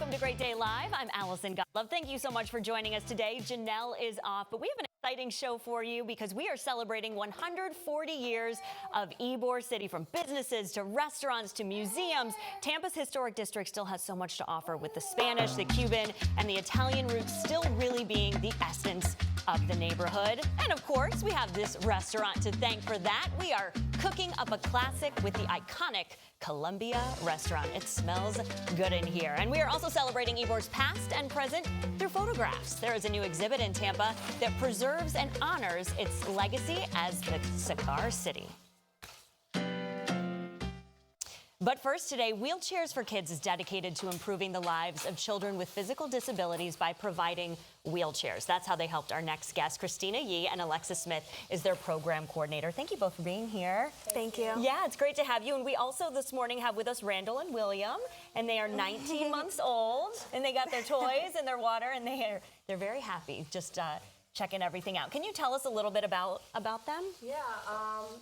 welcome to Great Day Live. I'm Allison Gottlieb. Thank you so much for joining us today. Janelle is off, but we have an exciting show for you because we are celebrating 140 years of Ybor City. From businesses to restaurants to museums, Tampa's historic district still has so much to offer, with the Spanish, the Cuban, and the Italian roots still really being the essence of the neighborhood. And of course, we have this restaurant to thank for that. We are cooking up a classic with the iconic Columbia restaurant. It smells good in here. And we are also celebrating Ybor's past and present through photographs. There is a new exhibit in Tampa that preserves and honors its legacy as the Cigar City. But first today, Wheelchairs for Kids is dedicated to improving the lives of children with physical disabilities by providing wheelchairs. That's how they helped our next guest. Christina Yee and Alexis Smith is their program coordinator. Thank you both for being here. Thank you. Yeah, it's great to have you. And we also this morning have with us Randall and William, and they are 19 months old, and they got their toys and their water, and they're very happy. Just checking everything out. Can you tell us a little bit about them? Yeah,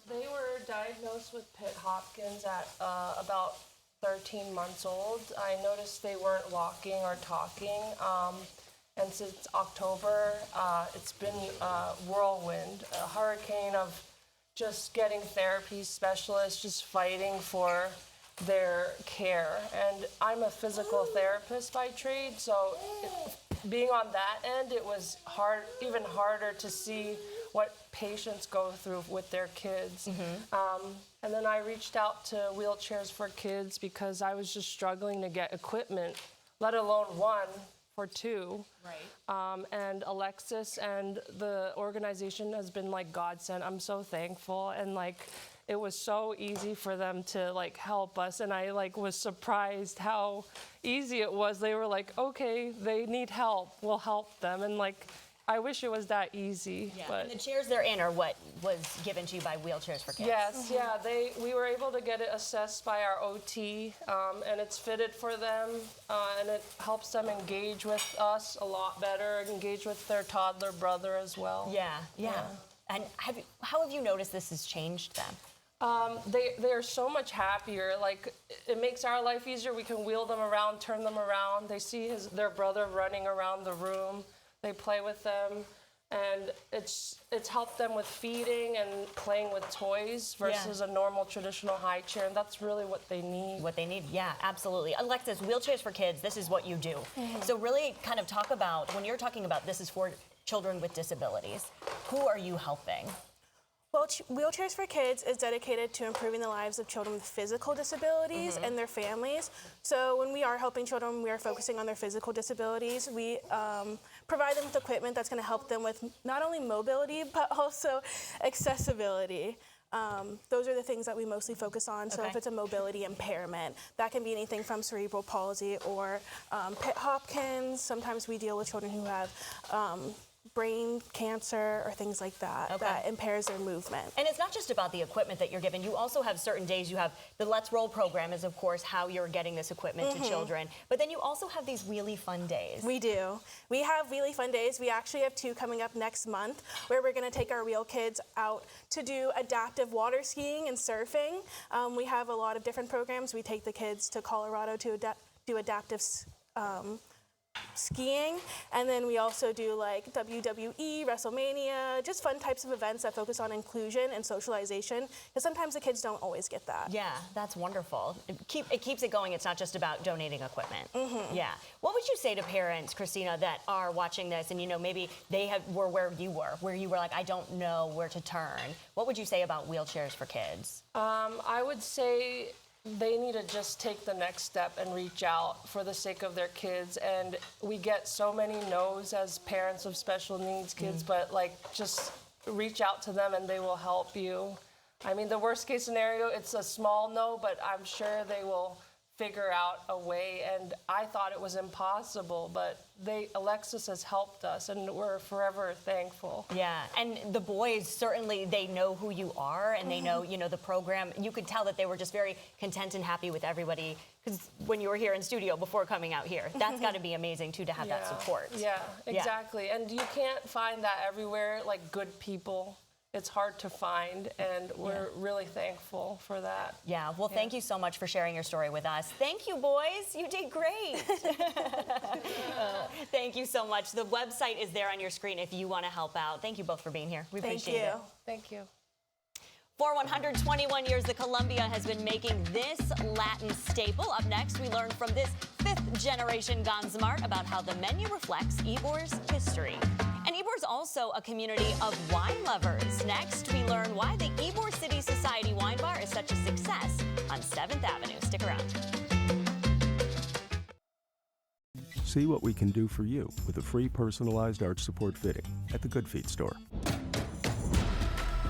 they were diagnosed with Pitt-Hopkins at about 13 months old. I noticed they weren't walking or talking, and since October, it's been a whirlwind, a hurricane of just getting therapy specialists, just fighting for their care. And I'm a physical therapist by trade, so being on that end, it was even harder to see what patients go through with their kids. And then I reached out to Wheelchairs for Kids because I was just struggling to get equipment, let alone one for two. Right. And Alexis and the organization has been like godsend. I'm so thankful, and it was so easy for them to help us, and I was surprised how easy it was. They were like, okay, they need help, we'll help them, and I wish it was that easy. Yeah. But And the chairs they're in are what was given to you by Wheelchairs for Kids. yes, yeah, we were able to get it assessed by our OT, and it's fitted for them, and it helps them engage with us a lot better, engage with their toddler brother as well. Yeah. And how have you noticed this has changed them? They are so much happier. It makes our life easier. We can wheel them around, turn them around. They see their brother running around the room. They play with them, and it's helped them with feeding and playing with toys versus a normal traditional high chair, and that's really what they need. What they need, yeah, absolutely. Alexis, Wheelchairs for Kids, this is what you do. So really kind of talk about, when you're talking about this is for children with disabilities, who are you helping? Well, Wheelchairs for Kids is dedicated to improving the lives of children with physical disabilities and their families. So when we are helping children, we are focusing on their physical disabilities. We provide them with equipment that's going to help them with not only mobility, but also accessibility. Those are the things that we mostly focus on. So if it's a mobility impairment, that can be anything from cerebral palsy or Pitt-Hopkins. Sometimes we deal with children who have brain cancer or things like that that impairs their movement. And it's not just about the equipment that you're given. You also have certain days. You have the Let's Roll program is, of course, how you're getting this equipment to children. But then you also have these Wheelie Fun Days. We do. We have Wheelie Fun Days. We actually have 2 coming up next month where we're going to take our wheel kids out to do adaptive water skiing and surfing. We have a lot of different programs. We take the kids to Colorado to do adaptive skiing, and then we also do WWE, WrestleMania, just fun types of events that focus on inclusion and socialization, because sometimes the kids don't always get that. Yeah, that's wonderful. It keeps it going. It's not just about donating equipment. Yeah. What would you say to parents, Christina, that are watching this and maybe they were where you were like, I don't know where to turn? What would you say about Wheelchairs for Kids? I would say they need to just take the next step and reach out for the sake of their kids. And we get so many no's as parents of special needs kids, but just reach out to them and they will help you. I mean, the worst case scenario, it's a small no, but I'm sure they will figure out a way, and I thought it was impossible, but Alexis has helped us, and we're forever thankful. Yeah, and the boys, certainly, they know who you are, and they know, the program. You could tell that they were just very content and happy with everybody, because when you were here in studio before coming out here, that's got to be amazing, too, to have that support. Yeah, exactly, and you can't find that everywhere, good people. It's hard to find, and we're really thankful for that. Yeah, well, thank you so much for sharing your story with us. Thank you, boys. You did great. Thank you so much. The website is there on your screen if you want to help out. Thank you both for being here. We appreciate it. Thank you. For 121 years, the Columbia has been making this Latin staple. Up next, we learn from this fifth-generation Gansamart about how the menu reflects Ybor's history. And Ybor's also a community of wine lovers. Next, we learn why the Ybor City Society Wine Bar is such a success on 7th Avenue. Stick around. See what we can do for you with a free personalized arch support fitting at the Good Feet store.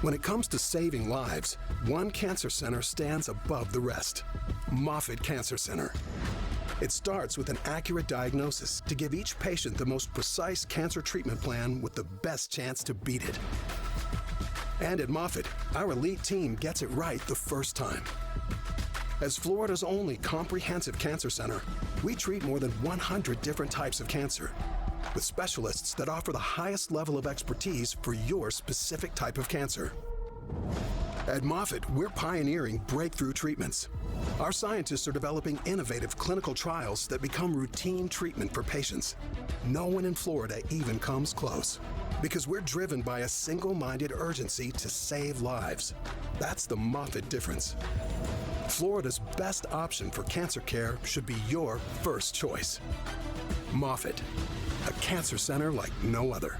When it comes to saving lives, one cancer center stands above the rest. Moffitt Cancer Center. It starts with an accurate diagnosis to give each patient the most precise cancer treatment plan with the best chance to beat it. And at Moffitt, our elite team gets it right the first time. As Florida's only comprehensive cancer center, we treat more than 100 different types of cancer, with specialists that offer the highest level of expertise for your specific type of cancer. At Moffitt, we're pioneering breakthrough treatments. Our scientists are developing innovative clinical trials that become routine treatment for patients. No one in Florida even comes close, because we're driven by a single-minded urgency to save lives. That's the Moffitt difference. Florida's best option for cancer care should be your first choice. Moffitt, a cancer center like no other.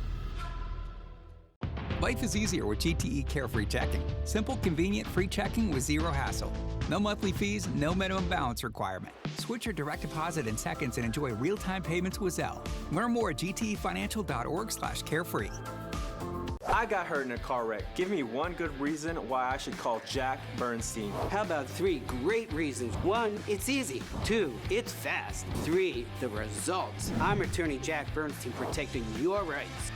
Life is easier with GTE Carefree Checking. Simple, convenient, free checking with zero hassle. No monthly fees, no minimum balance requirement. Switch your direct deposit in seconds and enjoy real-time payments with Zelle. Learn more at gtefinancial.org/carefree. I got hurt in a car wreck. Give me one good reason why I should call Jack Bernstein. How about 3 great reasons? 1, it's easy. 2, it's fast. 3, the results. I'm attorney Jack Bernstein, protecting your rights.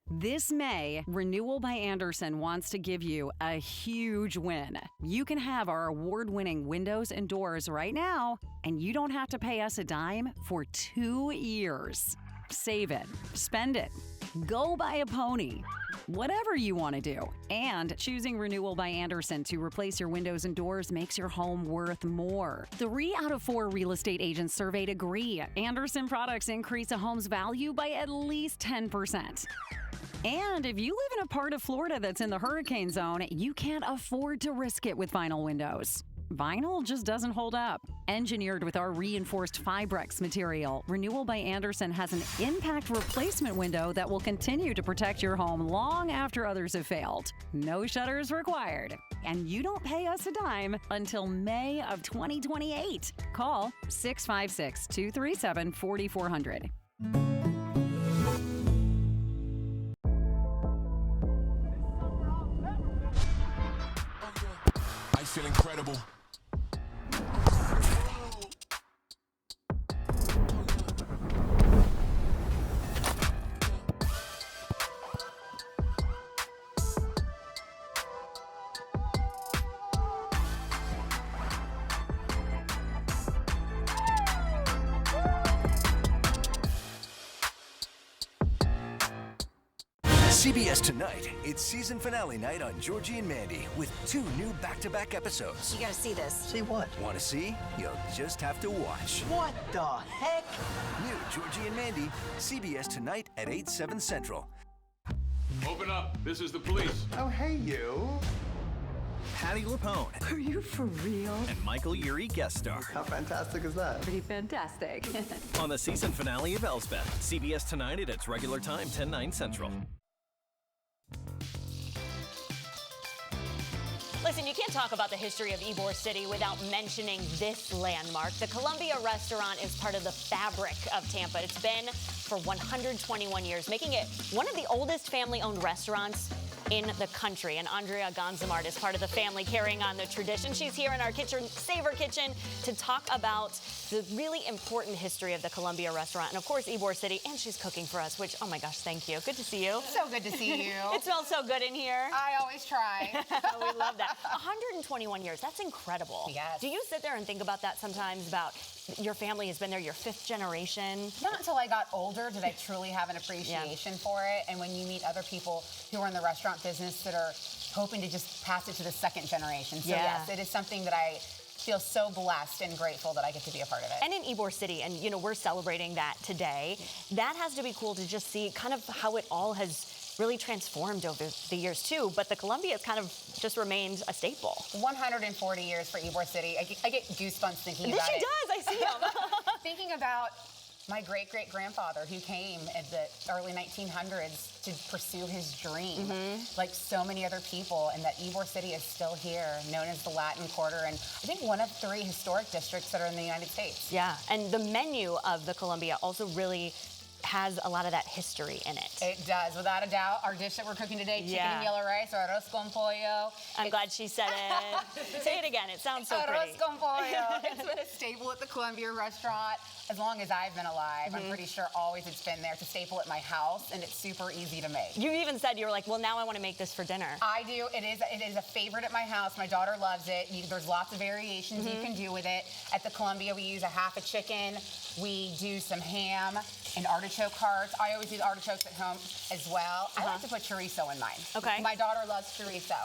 This May, Renewal by Andersen wants to give you a huge win. You can have our award-winning windows and doors right now, and you don't have to pay us a dime for 2 years. Save it, spend it, go buy a pony, whatever you want to do. And choosing Renewal by Andersen to replace your windows and doors makes your home worth more. 3 out of 4 real estate agents surveyed agree Andersen products increase a home's value by at least 10%. And if you live in a part of Florida that's in the hurricane zone, you can't afford to risk it with vinyl windows. Vinyl just doesn't hold up. Engineered with our reinforced Fibrex material, Renewal by Andersen has an impact replacement window that will continue to protect your home long after others have failed. No shutters required. And you don't pay us a dime until May of 2028. Call 656-237-4400. I feel incredible. CBS Tonight, it's season finale night on Georgie and Mandy with 2 new back-to-back episodes. You gotta see this. See what? Want to see? You'll just have to watch. What the heck? New Georgie and Mandy, CBS Tonight at 8/7 Central. Open up. This is the police. Oh, hey, you. Patty LuPone. Are you for real? And Michael Urie guest star. How fantastic is that? Pretty fantastic. On the season finale of Elsbeth. CBS Tonight at its regular time, 10/9 Central. Listen, you can't talk about the history of Ybor City without mentioning this landmark. The Columbia Restaurant is part of the fabric of Tampa. It's been for 121 years, making it one of the oldest family-owned restaurants in the country. And Andrea Gansamart is part of the family carrying on the tradition. She's here in our kitchen, Savor Kitchen, to talk about the really important history of the Columbia Restaurant and, of course, Ybor City. And she's cooking for us, which, oh my gosh, thank you. Good to see you. So good to see you. It smells so good in here. I always try. We love that. 121 years, that's incredible. Yes. Do you sit there and think about that sometimes, about your family has been there, your 5th generation? Not until I got older did I truly have an appreciation for it. And when you meet other people who are in the restaurant business that are hoping to just pass it to the 2nd generation. So yes, it is something that I feel so blessed and grateful that I get to be a part of it. And in Ybor City, and you know, we're celebrating that today. That has to be cool to just see kind of how it all has really transformed over the years too, but the Columbia has kind of just remained a staple. 140 years for Ybor City. I get goosebumps thinking This about she it. does, I see them. Thinking about my great-great-grandfather who came in the early 1900s to pursue his dream, like so many other people, and that Ybor City is still here, known as the Latin Quarter, and I think one of 3 historic districts that are in the United States. Yeah, and the menu of the Columbia also really has a lot of that history in it. It does, without a doubt. Our dish that we're cooking today, chicken and yellow rice, or arroz con pollo. I'm glad she said it. Say it again, it sounds so pretty. Arroz con pollo. It's been a staple at the Columbia restaurant as long as I've been alive. I'm pretty sure always it's been there. It's a staple at my house, and it's super easy to make. You even said, you were like, well, now I want to make this for dinner. I do. It is a favorite at my house. My daughter loves it. There's lots of variations you can do with it. At the Columbia, we use a half a chicken. We do some ham and artichoke hearts. I always do artichokes at home as well. I like to put chorizo in mine. Okay. My daughter loves chorizo.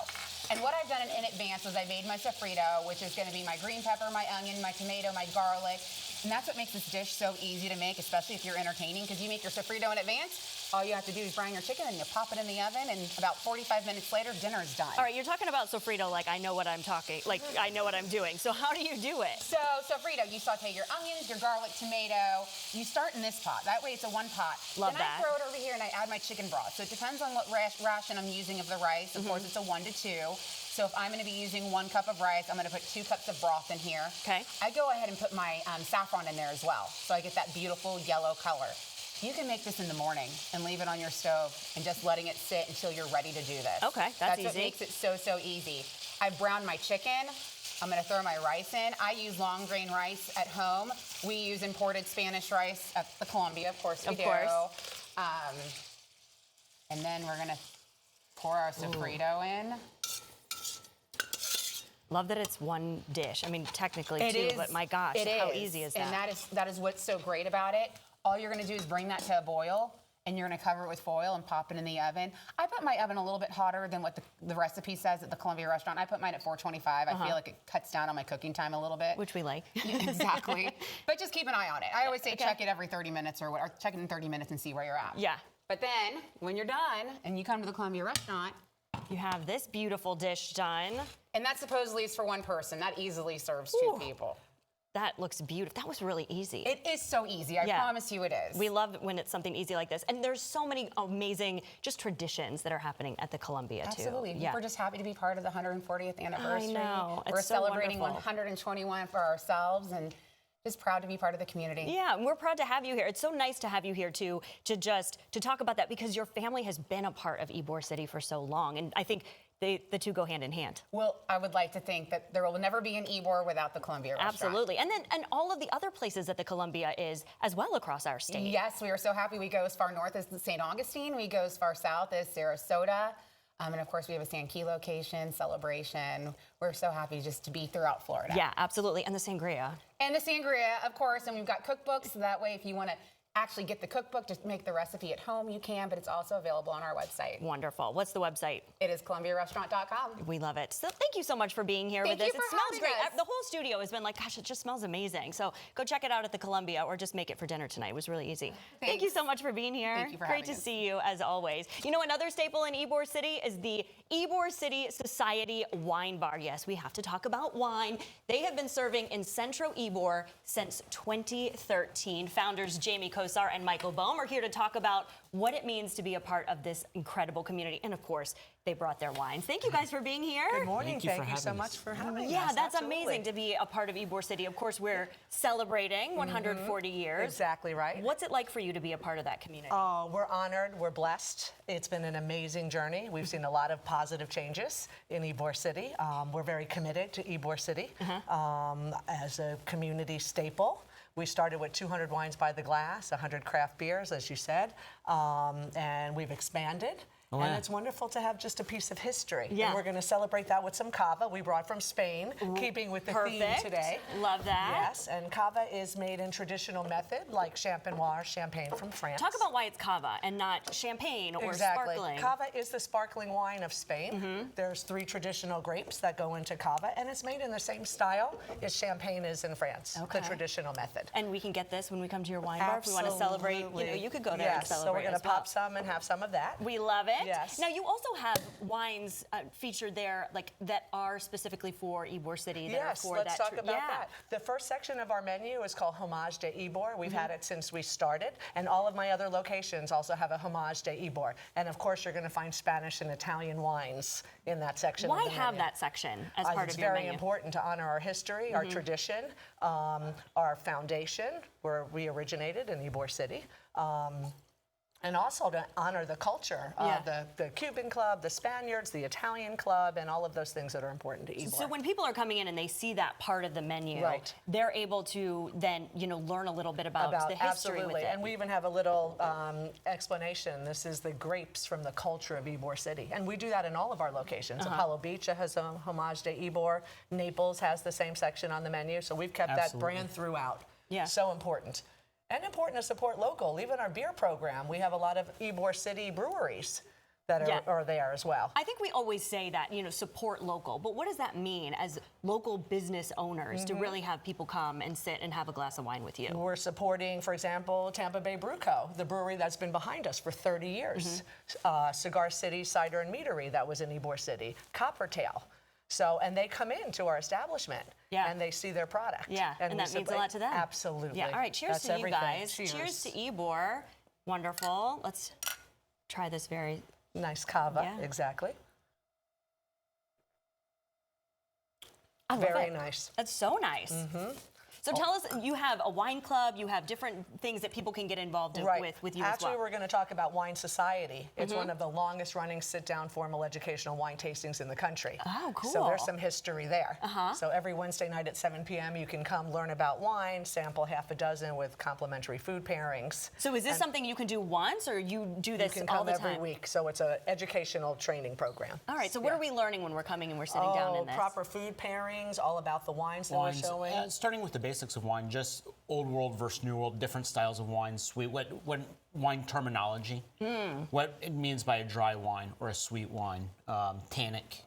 And what I've done in advance is I made my sofrito, which is going to be my green pepper, my onion, my tomato, my garlic. And that's what makes this dish so easy to make, especially if you're entertaining, because you make your sofrito in advance. All you have to do is brine your chicken and you pop it in the oven, and about 45 minutes later, dinner is done. All right, you're talking about sofrito like I know what I'm I know what I'm doing. So how do you do it? So sofrito, you saute your onions, your garlic, tomato. You start in this pot. That way it's a one pot. Love then that. I throw it over here and I add my chicken broth. So it depends on what ration I'm using of the rice. Of course, it's a 1 to 2. So if I'm going to be using 1 cup of rice, I'm going to put 2 cups of broth in here. Okay. I go ahead and put my saffron in there as well, so I get that beautiful yellow color. You can make this in the morning and leave it on your stove and just letting it sit until you're ready to do this. Okay, that's what easy. makes it so easy. I've browned my chicken. I'm going to throw my rice in. I use long grain rice at home. We use imported Spanish rice at the Columbia, of course we do. And then we're going to pour our sofrito in. Love that it's one dish. I mean, technically It two, is, but my gosh, it how is. easy is that? And that is what's so great about it. All you're gonna do is bring that to a boil, and you're gonna cover it with foil and pop it in the oven. I put my oven a little bit hotter than what the recipe says at the Columbia restaurant. I put mine at 425. I feel like it cuts down on my cooking time a little bit. Which we like. Exactly. But just keep an eye on it. I always say check it every 30 minutes or check it in 30 minutes and see where you're at. Yeah. But then, when you're done, and you come to the Columbia restaurant, you have this beautiful dish done. And that supposedly is for one person. That easily serves 2 people. That looks beautiful. That was really easy. It is so easy. I promise you it is. We love when it's something easy like this. And there's so many amazing just traditions that are happening at the Columbia, too. Absolutely. We're just happy to be part of the 140th anniversary. I know. We're It's so celebrating wonderful. 121 for ourselves, and just proud to be part of the community. Yeah, and we're proud to have you here. It's so nice to have you here, too, to talk about that, because your family has been a part of Ybor City for so long. And I think the two go hand in hand. Well, I would like to think that there will never be an Ybor without the Columbia restaurant. Absolutely. And all of the other places that the Columbia is as well across our state. Yes, we are so happy. We go as far north as St. Augustine. We go as far south as Sarasota. And of course, we have a San Key location, Celebration. We're so happy just to be throughout Florida. Yeah, absolutely. And the sangria. And the sangria, of course. And we've got cookbooks. So that way, if you want to actually get the cookbook, just make the recipe at home, you can, but it's also available on our website. Wonderful. What's the website? It is ColumbiaRestaurant.com. We love it. So thank you so much for being here with us. Thank you It for smells great. having us. The whole studio has been like, gosh, it just smells amazing. So go check it out at the Columbia, or just make it for dinner tonight. It was really easy. Thank you so much for being here. Thank you for Great having to us. see you, as always. You know, another staple in Ybor City is the Ybor City Society Wine Bar. Yes, we have to talk about wine. They have been serving in Centro Ybor since 2013. Founders Jamie Kosar and Michael Bohm are here to talk about what it means to be a part of this incredible community. And of course, they brought their wines. Thank you guys for being here. Good morning. Thank you so much for having us. Yeah, that's Absolutely. amazing to be a part of Ybor City. Of course, we're celebrating 140 years. Exactly right. What's it like for you to be a part of that community? Oh, we're honored. We're blessed. It's been an amazing journey. We've seen a lot of positive changes in Ybor City. We're very committed to Ybor City as a community staple. We started with 200 wines by the glass, 100 craft beers, as you said, and we've expanded. And yeah. it's wonderful to have just a piece of history. Yeah. And we're going to celebrate that with some cava we brought from Spain, keeping with the theme today. Love that. Yes, and cava is made in traditional method, like champenois, champagne from France. Talk about why it's cava and not champagne or exactly. sparkling. Cava is the sparkling wine of Spain. There's 3 traditional grapes that go into cava, and it's made in the same style as champagne is in France, the traditional method. And we can get this when we come to your wine bar if we want to celebrate. You know, you could go there and celebrate. So we're going to well. pop some and have some of that. We love it. Yes. Now you also have wines featured there, like that are specifically for Ybor City. That Yes, are for let's that talk about that. The first section of our menu is called Homage de Ybor. We've had it since we started, and all of my other locations also have a Homage de Ybor. And of course, you're going to find Spanish and Italian wines in that section. Why of the have menu. that section as part it's of your very menu? important to honor our history, our tradition, our foundation, where we originated in Ybor City. And also to honor the culture, the Cuban club, the Spaniards, the Italian club, and all of those things that are important to Ybor. So when people are coming in and they see that part of the menu, they're able to then, learn a little bit about the history with it. And we even have a little explanation. This is the grapes from the culture of Ybor City. And we do that in all of our locations. Apollo Beach has a Homage de Ybor. Naples has the same section on the menu. So we've kept that brand throughout. Yeah. So important. And important to support local. Even our beer program, we have a lot of Ybor City breweries that are there as well. I think we always say that, support local, but what does that mean as local business owners to really have people come and sit and have a glass of wine with you? We're supporting, for example, Tampa Bay Brew Co., the brewery that's been behind us for 30 years. Cigar City Cider and Meadery, that was in Ybor City. Coppertail. So, and they come into our establishment and they see their product. Yeah, and that means a lot to them. Absolutely. Yeah, all right, cheers That's to you everything. guys. Cheers to Ybor. Wonderful. Let's try this very nice cava, exactly. I love very it. nice. That's so nice. So tell us, you have a wine club, you have different things that people can get involved with you as well. Actually, we're going to talk about Wine Society. It's one of the longest running sit-down formal educational wine tastings in the country. Oh, cool. So there's some history there. So every Wednesday night at 7 p.m. you can come learn about wine, sample half a dozen with complimentary food pairings. So is this something you can do once, or you do this all the time? You can come every week. So it's an educational training program. All right, so what are we learning when we're coming and we're sitting down in this? Proper food pairings, all about the wines that we're showing. Starting with the basics of wine, just old world versus new world, different styles of wine, sweet, what wine terminology, what it means by a dry wine or a sweet wine, tannic.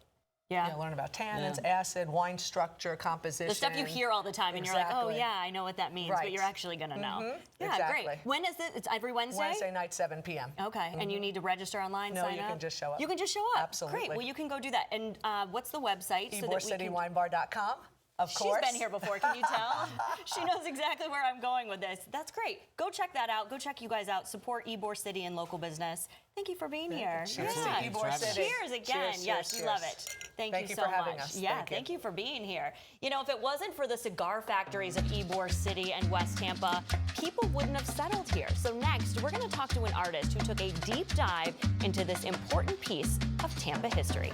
Learn about tannins, acid, wine structure, composition. The stuff you hear all the time, and you're like, oh yeah, I know what that means, but you're actually going to know. Yeah, exactly. Great. When is it? It's every Wednesday? Wednesday night, 7 p.m. Okay, and you need to register online, No, sign you up? can just show up. You can just show up? Absolutely. Great, well, you can go do that. And what's the website? YborCityWineBar.com. Of course. She's been here before, can you tell? She knows exactly where I'm going with this. That's great. Go check that out. Go check you guys out. Support Ybor City and local business. Thank you for being here. Cheers to Ybor City. Cheers again. Cheers, yes, cheers, we love it. Thank you so for having much. us. Yeah, thank you for being here. If it wasn't for the cigar factories of Ybor City and West Tampa, people wouldn't have settled here. So next, we're going to talk to an artist who took a deep dive into this important piece of Tampa history.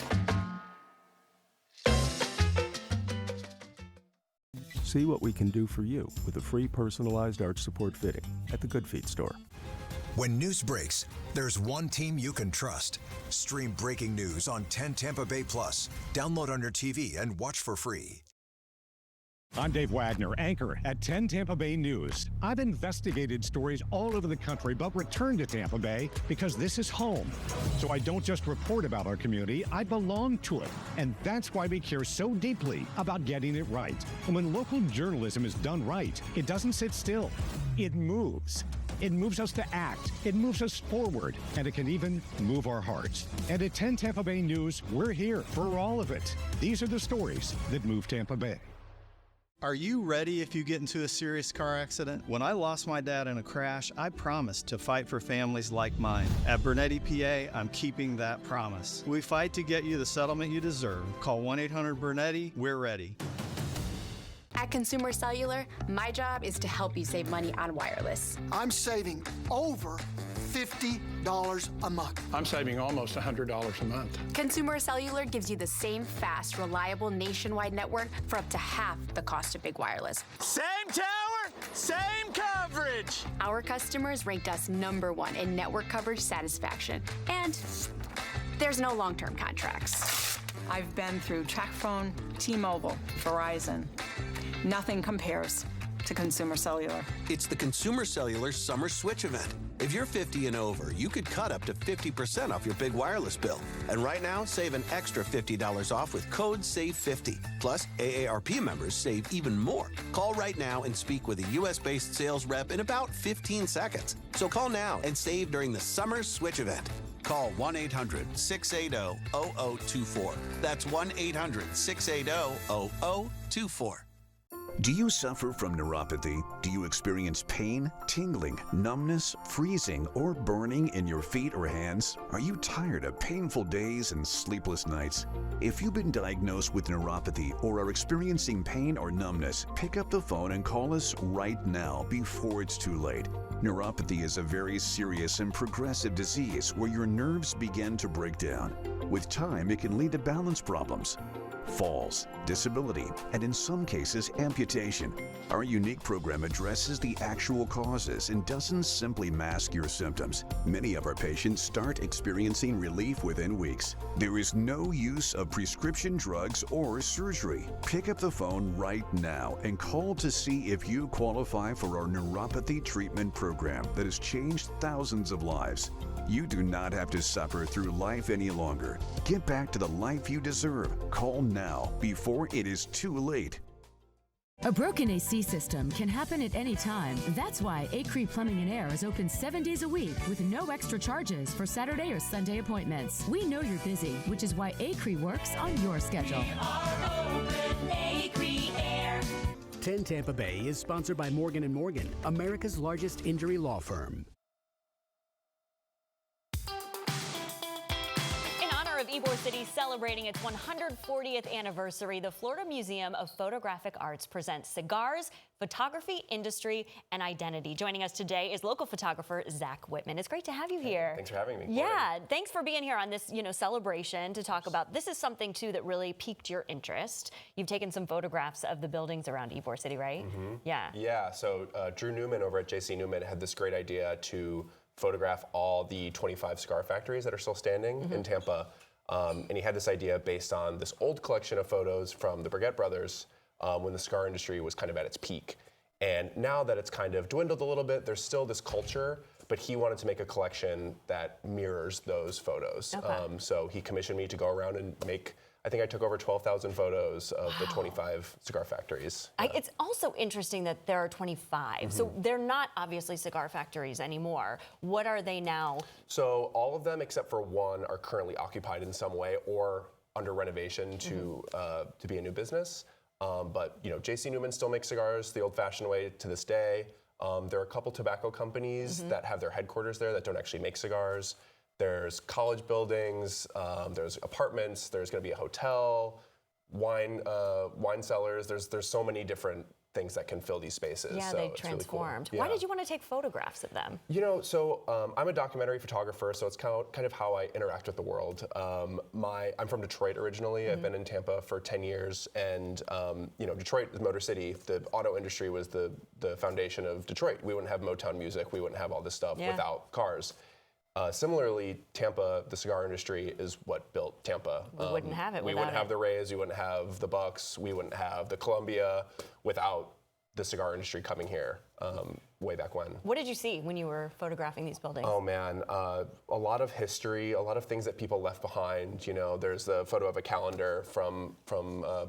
See what we can do for you with a free personalized arch support fitting at the Good Feet store. When news breaks, there's one team you can trust. Stream breaking news on 10 Tampa Bay Plus. Download on your TV and watch for free. I'm Dave Wagner, anchor at 10 Tampa Bay News. I've investigated stories all over the country, but returned to Tampa Bay because this is home. So I don't just report about our community, I belong to it. And that's why we care so deeply about getting it right. And when local journalism is done right, it doesn't sit still. It moves. It moves us to act. It moves us forward. And it can even move our hearts. And at 10 Tampa Bay News, we're here for all of it. These are the stories that move Tampa Bay. Are you ready if you get into a serious car accident? When I lost my dad in a crash, I promised to fight for families like mine. At Bernetti PA, I'm keeping that promise. We fight to get you the settlement you deserve. Call 1-800-BERNETTI. We're ready. At Consumer Cellular, my job is to help you save money on wireless. I'm saving over $50 a month. I'm saving almost $100 a month. Consumer Cellular gives you the same fast, reliable nationwide network for up to half the cost of big wireless. Same tower, same coverage. Our customers ranked us #1 in network coverage satisfaction. And there's no long-term contracts. I've been through TracFone, T-Mobile, Verizon. Nothing compares to Consumer Cellular. It's the Consumer Cellular Summer Switch event. If you're 50 and over, you could cut up to 50% off your big wireless bill. And right now, save an extra $50 off with code SAVE50. Plus, AARP members save even more. Call right now and speak with a U.S.-based sales rep in about 15 seconds. So call now and save during the Summer Switch event. Call 1-800-680-0024. That's 1-800-680-0024. Do you suffer from neuropathy? Do you experience pain, tingling, numbness, freezing, or burning in your feet or hands? Are you tired of painful days and sleepless nights? If you've been diagnosed with neuropathy or are experiencing pain or numbness, pick up the phone and call us right now before it's too late. Neuropathy is a very serious and progressive disease where your nerves begin to break down. With time, it can lead to balance problems, falls, disability, and in some cases, amputation. Our unique program addresses the actual causes and doesn't simply mask your symptoms. Many of our patients start experiencing relief within weeks. There is no use of prescription drugs or surgery. Pick up the phone right now and call to see if you qualify for our neuropathy treatment program that has changed thousands of lives. You do not have to suffer through life any longer. Get back to the life you deserve. Call now before it is too late. A broken AC system can happen at any time. That's why Acre Plumbing and Air is open 7 days a week with no extra charges for Saturday or Sunday appointments. We know you're busy, which is why Acre works on your schedule. 10 Tampa Bay is sponsored by Morgan & Morgan, America's largest injury law firm. Of Ybor City celebrating its 140th anniversary, the Florida Museum of Photographic Arts presents Cigars, Photography, Industry, and Identity. Joining us today is local photographer Zach Whitman. It's great to have you here. Thanks for having me. Yeah, thanks for being here on this, celebration to talk about. This is something too that really piqued your interest. You've taken some photographs of the buildings around Ybor City, right? Mm-hmm. Yeah. Yeah. So Drew Newman over at JC Newman had this great idea to photograph all the 25 cigar factories that are still standing in Tampa. And he had this idea based on this old collection of photos from the Burgett brothers when the cigar industry was kind of at its peak. And now that it's kind of dwindled a little bit, there's still this culture, but he wanted to make a collection that mirrors those photos. Okay. So he commissioned me to go around and make, I think I took over 12,000 photos of the 25 cigar factories. It's also interesting that there are 25. So they're not obviously cigar factories anymore. What are they now? So all of them except for one are currently occupied in some way or under renovation to be a new business. But JC Newman still makes cigars the old-fashioned way to this day. There are a couple tobacco companies that have their headquarters there that don't actually make cigars. There's college buildings, there's apartments, there's going to be a hotel, wine cellars. There's so many different things that can fill these spaces. Yeah, so they it's transformed. Really cool. Why Yeah. did you want to take photographs of them? I'm a documentary photographer, so it's kind of how I interact with the world. I'm from Detroit originally. I've been in Tampa for 10 years, and Detroit is Motor City. The auto industry was the foundation of Detroit. We wouldn't have Motown music. We wouldn't have all this stuff without cars. Similarly, Tampa, the cigar industry is what built Tampa. We wouldn't have it We without wouldn't have it. the Rays, we wouldn't have the Bucks, we wouldn't have the Columbia without the cigar industry coming here way back when. What did you see when you were photographing these buildings? Oh man, a lot of history, a lot of things that people left behind. There's the photo of a calendar from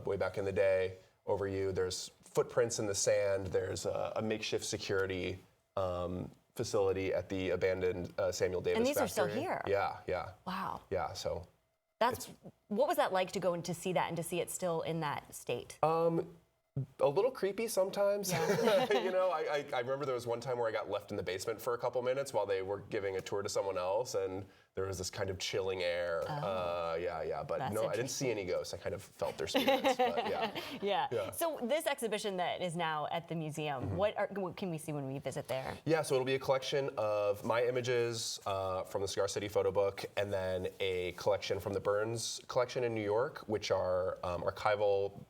way back in the day over you. There's footprints in the sand. There's a makeshift security facility at the abandoned Samuel Davis And these factory. are still here? Yeah. Wow. Yeah, so. What was that like to go and to see that and to see it still in that state? A little creepy sometimes. I remember there was one time where I got left in the basement for a couple minutes while they were giving a tour to someone else, and there was this kind of chilling air. But That's no, I didn't see any ghosts. I kind of felt their spirits, but yeah. Yeah. So this exhibition that is now at the museum, what can we see when we visit there? Yeah, so it'll be a collection of my images from the Cigar City photo book, and then a collection from the Burns collection in New York, which are archival,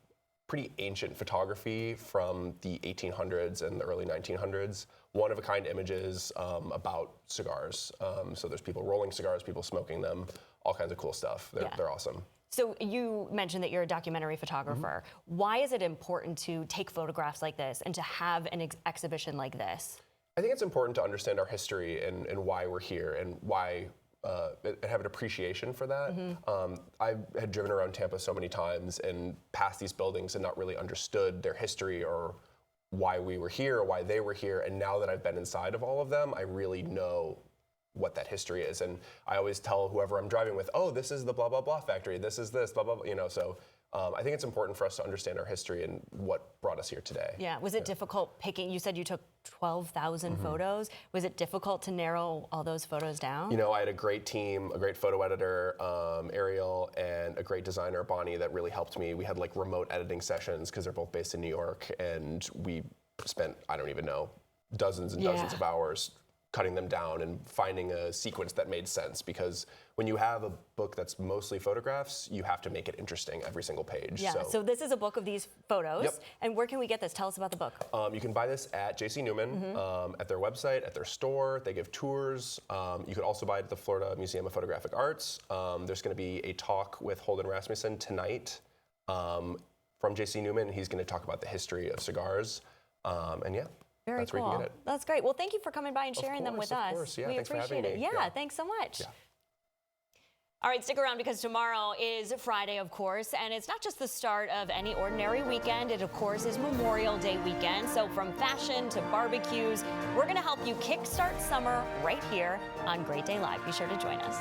pretty ancient photography from the 1800s and the early 1900s. one-of-a-kind images about cigars. So there's people rolling cigars, people smoking them, all kinds of cool stuff. They're awesome. So you mentioned that you're a documentary photographer. Why is it important to take photographs like this and to have an exhibition like this? I think it's important to understand our history and why we're here and why have an appreciation for that. I had driven around Tampa so many times and passed these buildings and not really understood their history or why we were here or why they were here. And now that I've been inside of all of them, I really know what that history is. And I always tell whoever I'm driving with, oh, this is the blah, blah, blah factory. This is this, blah, blah, blah. You know, so I think it's important for us to understand our history and what brought us here today. Yeah, was it difficult picking, you said you took 12,000 photos. Was it difficult to narrow all those photos down? You know, I had a great team, a great photo editor, Ariel, and a great designer, Bonnie, that really helped me. We had like remote editing sessions because they're both based in New York, and we spent, I don't even know, dozens and dozens of hours cutting them down and finding a sequence that made sense, because when you have a book that's mostly photographs, you have to make it interesting every single page. Yeah, so this is a book of these photos. Yep. And where can we get this? Tell us about the book. You can buy this at J.C. Newman, at their website, at their store. They give tours. You could also buy it at the Florida Museum of Photographic Arts. There's going to be a talk with Holden Rasmussen tonight from J.C. Newman. He's going to talk about the history of cigars. And yeah. Very That's cool. where you can get it. That's great. Well, thank you for coming by and sharing them with us. Of course, yeah. We Thanks for appreciate having it. me. Yeah, thanks so much. Yeah. All right, stick around because tomorrow is Friday, of course, and it's not just the start of any ordinary weekend. It, of course, is Memorial Day weekend. So from fashion to barbecues, we're going to help you kickstart summer right here on Great Day Live. Be sure to join us.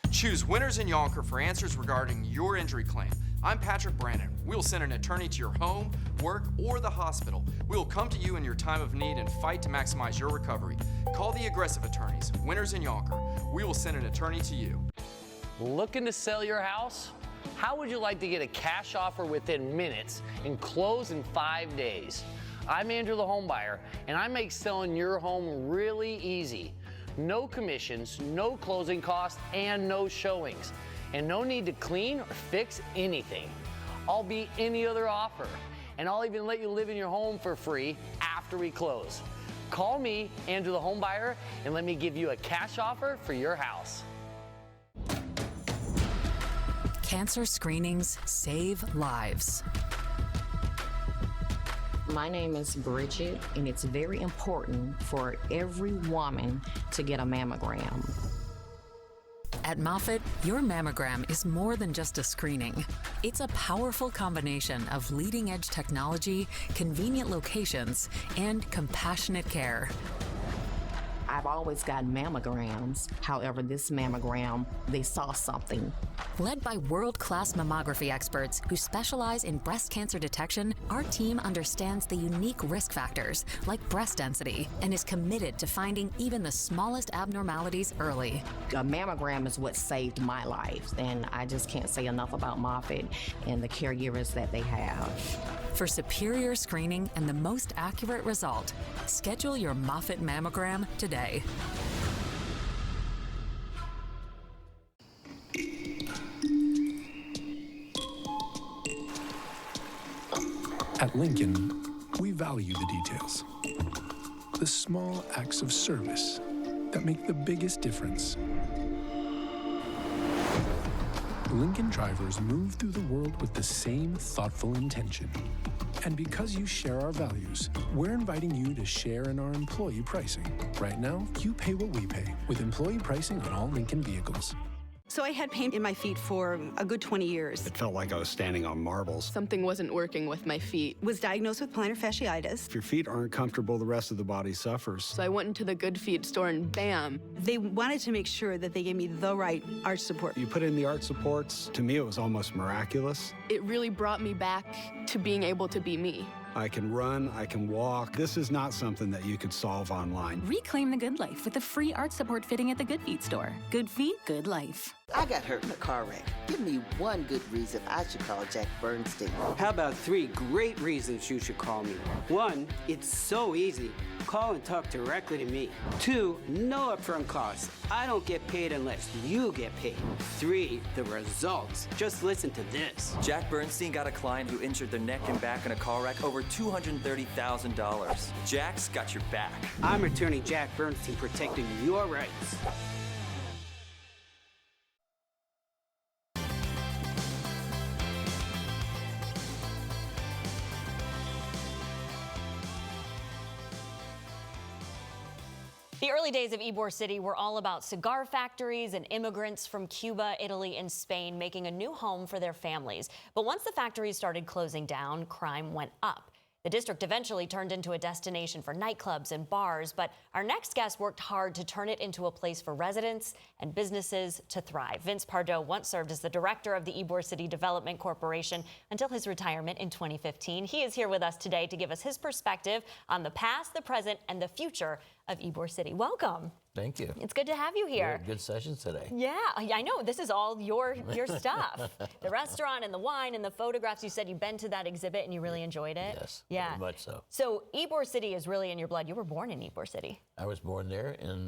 Choose Winners in Yonker for answers regarding your injury claim. I'm Patrick Brandon. We will send an attorney to your home, work, or the hospital. We will come to you in your time of need and fight to maximize your recovery. Call the aggressive attorneys, Winners in Yonker. We will send an attorney to you. Looking to sell your house? How would you like to get a cash offer within minutes and close in 5 days? I'm Andrew the Home Buyer, and I make selling your home really easy. No commissions, no closing costs, and no showings. And no need to clean or fix anything. I'll beat any other offer. And I'll even let you live in your home for free after we close. Call me, Andrew the Home Buyer, and let me give you a cash offer for your house. Cancer screenings save lives. My name is Bridget, and it's very important for every woman to get a mammogram. At Moffitt, your mammogram is more than just a screening. It's a powerful combination of leading-edge technology, convenient locations, and compassionate care. I've always gotten mammograms. However, this mammogram, they saw something. Led by world-class mammography experts who specialize in breast cancer detection, our team understands the unique risk factors like breast density and is committed to finding even the smallest abnormalities early. A mammogram is what saved my life, and I just can't say enough about Moffitt and the caregivers that they have. For superior screening and the most accurate result, schedule your Moffitt mammogram today. At Lincoln, we value the details. The small acts of service that make the biggest difference. Lincoln drivers move through the world with the same thoughtful intention. And because you share our values, we're inviting you to share in our employee pricing. Right now, you pay what we pay with employee pricing on all Lincoln vehicles. So I had pain in my feet for a good 20 years. It felt like I was standing on marbles. Something wasn't working with my feet. Was diagnosed with plantar fasciitis. If your feet aren't comfortable, the rest of the body suffers. So I went into the Good Feet store and bam. They wanted to make sure that they gave me the right arch support. You put in the arch supports. To me, it was almost miraculous. It really brought me back to being able to be me. I can run, I can walk. This is not something that you could solve online. Reclaim the good life with a free arch support fitting at the Good Feet store. Good feet, good life. I got hurt in a car wreck. Give me one good reason I should call Jack Bernstein. How about 3 great reasons you should call me? 1, it's so easy. Call and talk directly to me. 2, no upfront costs. I don't get paid unless you get paid. 3, the results. Just listen to this. Jack Bernstein got a client who injured their neck and back in a car wreck over $230,000. Jack's got your back. I'm attorney Jack Bernstein, protecting your rights. The early days of Ybor City were all about cigar factories and immigrants from Cuba, Italy, and Spain making a new home for their families. But once the factories started closing down, crime went up. The district eventually turned into a destination for nightclubs and bars, but our next guest worked hard to turn it into a place for residents and businesses to thrive. Vince Pardo once served as the director of the Ybor City Development Corporation until his retirement in 2015. He is here with us today to give us his perspective on the past, the present, and the future of Ybor City. Welcome. Thank you. It's good to have you here. Good sessions today. Yeah, I know. This is all your stuff. The restaurant and the wine and the photographs. You said you've been to that exhibit and you really enjoyed it. Yes, yeah. very much so. So Ybor City is really in your blood. You were born in Ybor City. I was born there in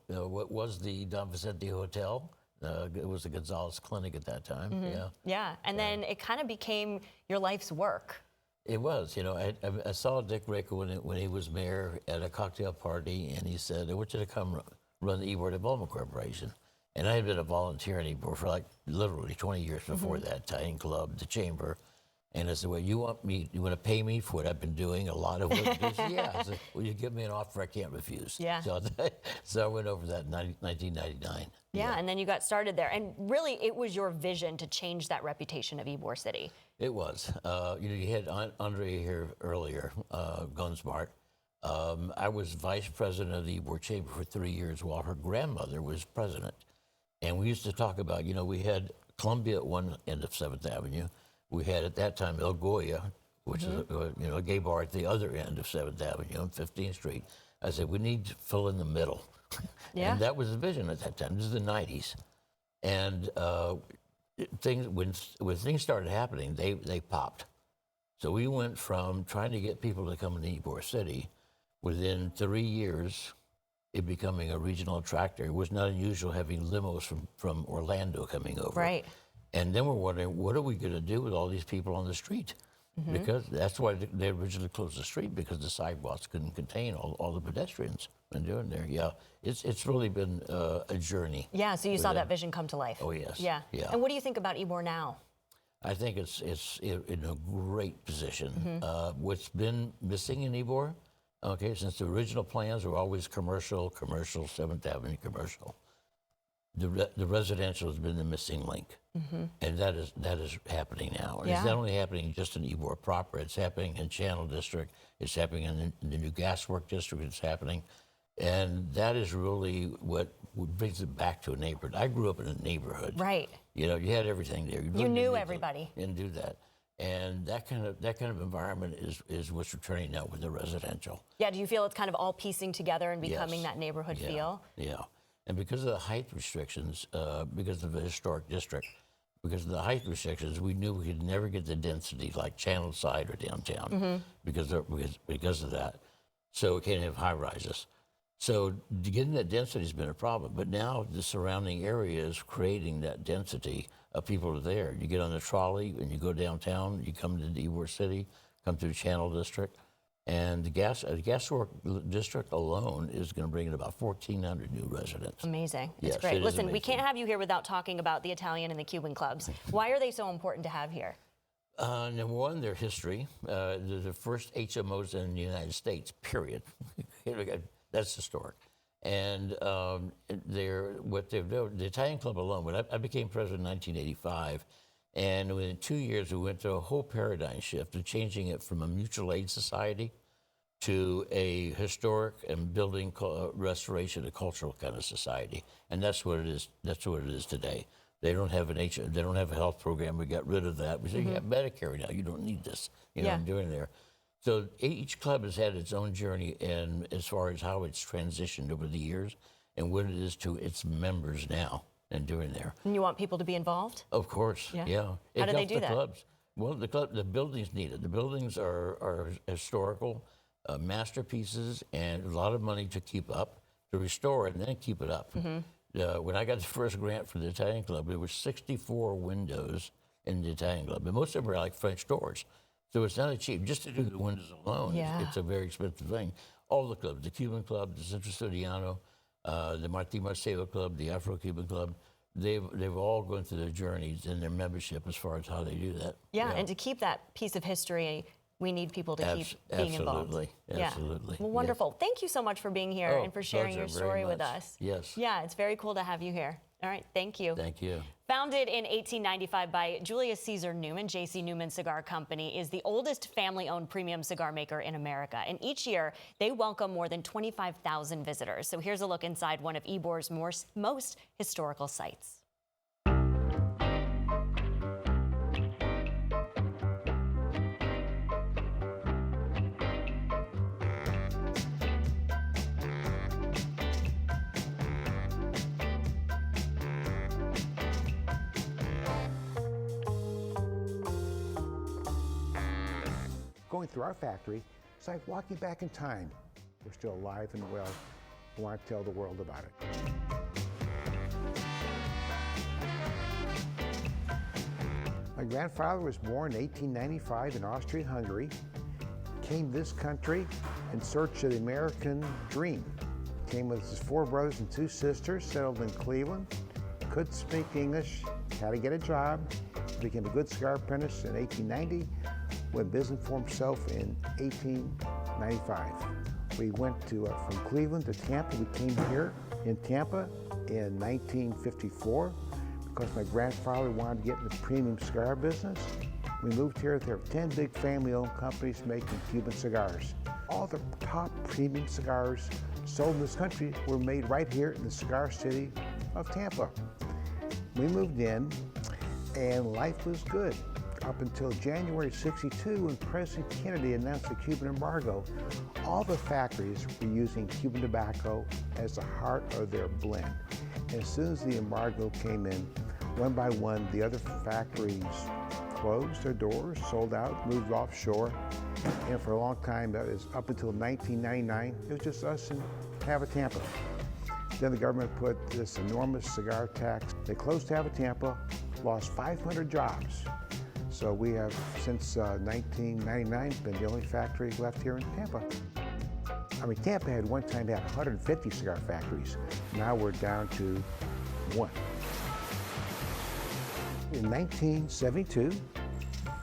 what was the Don Vicente Hotel. It was the Gonzalez Clinic at that time. Mm-hmm. Yeah. Yeah, and then it kind of became your life's work. It was, I saw Dick Ricker when he was mayor at a cocktail party, and he said, I want you to come run the Ybor Development Corporation. And I had been a volunteer in Ybor for literally 20 years before that, Italian Club, the Chamber. And I said, well, you want to pay me for what I've been doing, a lot of what I do? Yeah. I said, well, you give me an offer I can't refuse. Yeah. So I went over that in 1999. Yeah, and then you got started there. And really, it was your vision to change that reputation of Ybor City. It was. You had Andre here earlier, Gunsmart. I was vice president of the Ybor Chamber for 3 years while her grandmother was president. And we used to talk about, we had Columbia at one end of 7th Avenue. We had at that time El Goya, which is a gay bar at the other end of 7th Avenue on 15th Street. I said, we need to fill in the middle. Yeah. And that was the vision at that time. This is the 90s. And when things started happening, they popped. So we went from trying to get people to come to Ybor City, within 3 years, it becoming a regional attractor. It was not unusual having limos from Orlando coming over. Right. And then we're wondering, what are we going to do with all these people on the street? Mm-hmm. Because that's why they originally closed the street, because the sidewalks couldn't contain all the pedestrians been doing there. Yeah, it's really been a journey. Yeah, so you saw that vision come to life. Oh, yes. Yeah. And what do you think about Ybor now? I think it's in a great position. Mm-hmm. What's been missing in Ybor, since the original plans were always commercial, 7th Avenue commercial. The residential has been the missing link, and that is happening now. And it's not only happening just in Ybor proper; it's happening in Channel District. It's happening in the new Gaswork District. It's happening, and that is really what brings it back to a neighborhood. I grew up in a neighborhood. Right. You had everything there. You knew everybody. And do that. And that kind of environment is what's returning now with the residential. Yeah. Do you feel it's kind of all piecing together and becoming that neighborhood feel? Yeah. And because of the height restrictions, because of the historic district, because of the height restrictions, we knew we could never get the density like Channel Side or downtown because of that. So we can't have high rises. So getting that density has been a problem. But now the surrounding area is creating that density of people there. You get on the trolley and you go downtown, you come to Ybor City, come through Channel District. And the Gaswork District alone is going to bring in about 1,400 new residents. Amazing. Yes, it's great. Listen, amazing. We can't have you here without talking about the Italian and the Cuban clubs. Why are they so important to have here? Number one, their history. They're the first HMOs in the United States, period. That's historic. And what they've done, the Italian Club alone, when I became president in 1985, and within 2 years, we went through a whole paradigm shift of changing it from a mutual aid society to a historic and building restoration, a cultural kind of society. And that's what it is. That's what it is today. They don't have they don't have a health program. We got rid of that. We say you have Medicare now. You don't need this. I'm doing there. So each club has had its own journey, and as far as how it's transitioned over the years, and what it is to its members now. and doing there. And you want people to be involved? Of course, yeah. How do they do that? Clubs. Well, the buildings need it. The buildings are historical masterpieces and a lot of money to keep up, to restore it and then keep it up. When I got the first grant for the Italian Club, there were 64 windows in the Italian Club, and most of them are like French doors. So it's not cheap. Just to do the windows alone, it's a very expensive thing. All the clubs, the Cuban Club, the Centro Studiano, the Martin Marcelo Club, the Afro-Cuban Club, they've all gone through their journeys and their membership as far as how they do that. Yeah, and to keep that piece of history, we need people to keep being involved. Absolutely. Well, wonderful. Thank you so much for being here and for sharing your story with us. Yes. Yeah, it's very cool to have you here. All right, thank you. Thank you. Founded in 1895 by Julius Caesar Newman, J.C. Newman Cigar Company is the oldest family-owned premium cigar maker in America. And each year, they welcome more than 25,000 visitors. So here's a look inside one of Ybor's most historical sites. Going through our factory, it's like walking back in time. We're still alive and well. We want to tell the world about it. My grandfather was born in 1895 in Austria-Hungary. Came to this country in search of the American dream. Came with his 4 brothers and 2 sisters, settled in Cleveland. Couldn't speak English, had to get a job. Became a good cigar apprentice in 1890. Went business for himself in 1895. We went from Cleveland to Tampa. We came here in Tampa in 1954 because my grandfather wanted to get in the premium cigar business. We moved here. There were 10 big family-owned companies making Cuban cigars. All the top premium cigars sold in this country were made right here in the cigar city of Tampa. We moved in and life was good. Up until January '62, when President Kennedy announced the Cuban embargo, all the factories were using Cuban tobacco as the heart of their blend. And as soon as the embargo came in, one by one, the other factories closed their doors, sold out, moved offshore. And for a long time, that is up until 1999, it was just us in Tava Tampa. Then the government put this enormous cigar tax. They closed Tava Tampa, lost 500 jobs. So we have, since 1999, been the only factory left here in Tampa. I mean, Tampa had one time had 150 cigar factories. Now we're down to 1. In 1972,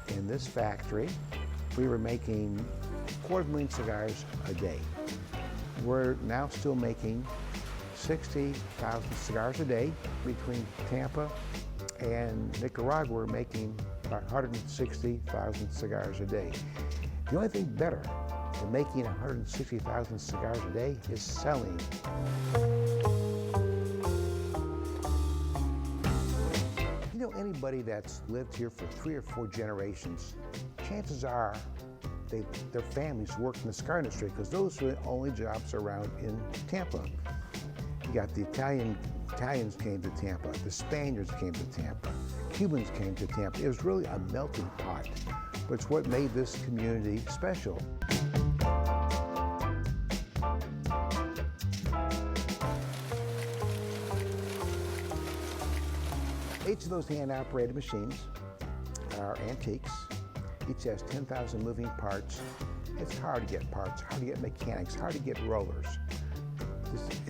in this factory, we were making 250,000 cigars a day. We're now still making 60,000 cigars a day. Between Tampa and Nicaragua, we're making about 160,000 cigars a day. The only thing better than making 160,000 cigars a day is selling. You know, anybody that's lived here for 3 or 4 generations, chances are their families work in the cigar industry because those are the only jobs around in Tampa. You got the Italians came to Tampa, the Spaniards came to Tampa, Cubans came to Tampa. It was really a melting pot, but it's what made this community special. Each of those hand-operated machines are antiques. Each has 10,000 moving parts. It's hard to get parts, hard to get mechanics, hard to get rollers.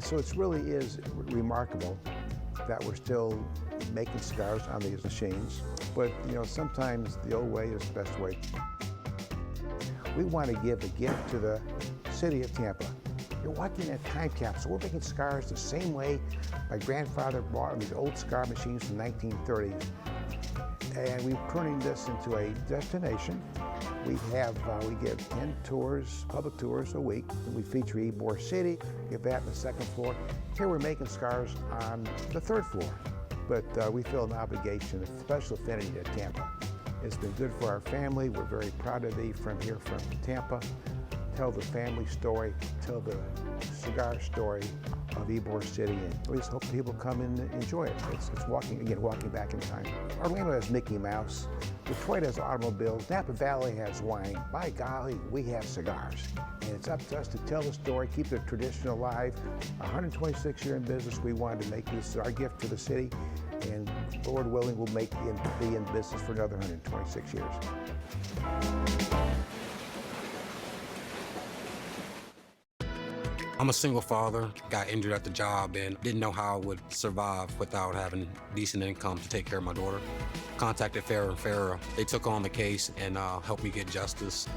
So it really is remarkable that we're still making cigars on these machines. But you know, sometimes the old way is the best way. We want to give a gift to the city of Tampa. You're walking in a time capsule. We're making cigars the same way my grandfather bought these old cigar machines from the 1930s. And we're turning this into a destination. We get 10 tours, public tours a week. We feature Ybor City, get that on the 2nd floor. Here we're making cigars on the 3rd floor. But we feel an obligation, a special affinity to Tampa. It's been good for our family. We're very proud to be from here, from Tampa. Tell the family story, tell the cigar story of Ybor City, and we just hope people come and enjoy it. It's walking back in time. Orlando has Mickey Mouse, Detroit has automobiles, Napa Valley has wine. By golly, we have cigars. And it's up to us to tell the story, keep the tradition alive. 126 years in business, we wanted to make this our gift to the city, and Lord willing, we'll be in business for another 126 years. I'm a single father, got injured at the job, and didn't know how I would survive without having decent income to take care of my daughter. Contacted Farrah & Farrah. They took on the case and helped me get justice.